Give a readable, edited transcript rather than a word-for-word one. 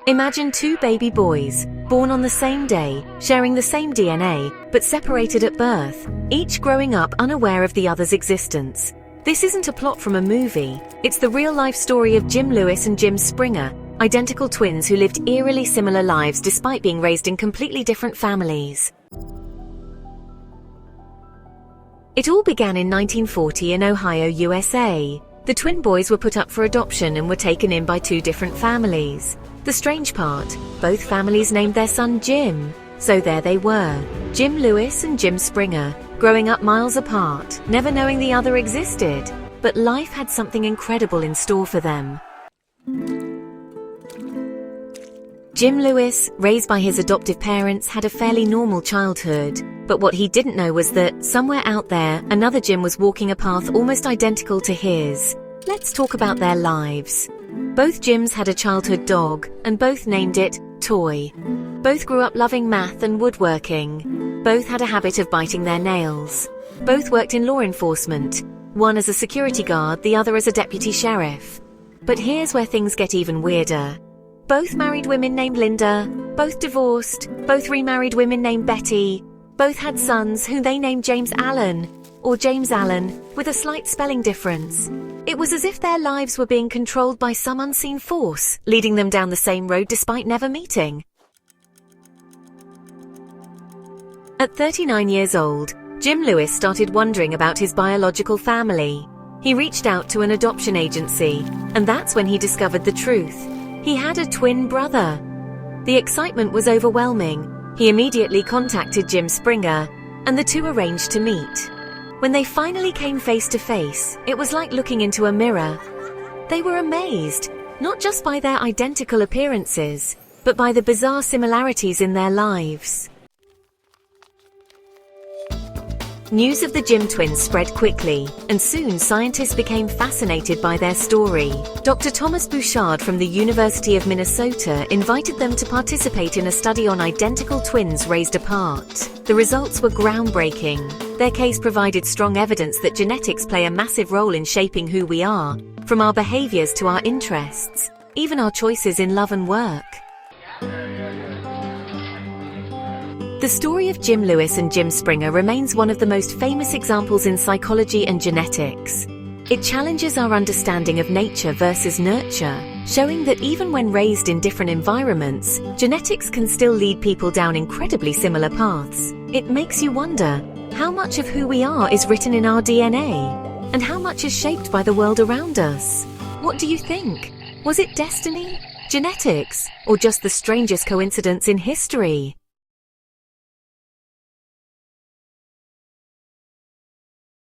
Imagine two baby boys, born on the same day, sharing the same DNA, but separated at birth, each growing up unaware of the other's existence. This isn't a plot from a movie, it's the real-life story of Jim Lewis and Jim Springer, identical twins who lived eerily similar lives despite being raised in completely different families. It all began in 1940 in Ohio, USA. The twin boys were put up for adoption and were taken in by two different families. The strange part, both families named their son Jim. So there they were, Jim Lewis and Jim Springer, growing up miles apart, never knowing the other existed. But life had something incredible in store for them. Jim Lewis, raised by his adoptive parents, had a fairly normal childhood. But what he didn't know was that, somewhere out there, another Jim was walking a path almost identical to his. Let's talk about their lives. Both Jims had a childhood dog, and both named it Toy. Both grew up loving math and woodworking. Both had a habit of biting their nails. Both worked in law enforcement, one as a security guard, the other as a deputy sheriff. But here's where things get even weirder. Both married women named Linda, both divorced, both remarried women named Betty, both had sons who they named James Allen, or James Allen, with a slight spelling difference. It was as if their lives were being controlled by some unseen force, leading them down the same road despite never meeting. At 39 years old, Jim Lewis started wondering about his biological family. He reached out to an adoption agency, and that's when he discovered the truth. He had a twin brother. The excitement was overwhelming. He immediately contacted Jim Springer, and the two arranged to meet. When they finally came face to face, it was like looking into a mirror. They were amazed, not just by their identical appearances, but by the bizarre similarities in their lives. News of the Jim twins spread quickly, and soon scientists became fascinated by their story. Dr. Thomas Bouchard from the University of Minnesota invited them to participate in a study on identical twins raised apart. The results were groundbreaking. Their case provided strong evidence that genetics play a massive role in shaping who we are, from our behaviors to our interests, even our choices in love and work. The story of Jim Lewis and Jim Springer remains one of the most famous examples in psychology and genetics. It challenges our understanding of nature versus nurture, showing that even when raised in different environments, genetics can still lead people down incredibly similar paths. It makes you wonder, how much of who we are is written in our DNA? And how much is shaped by the world around us? What do you think? Was it destiny, genetics, or just the strangest coincidence in history?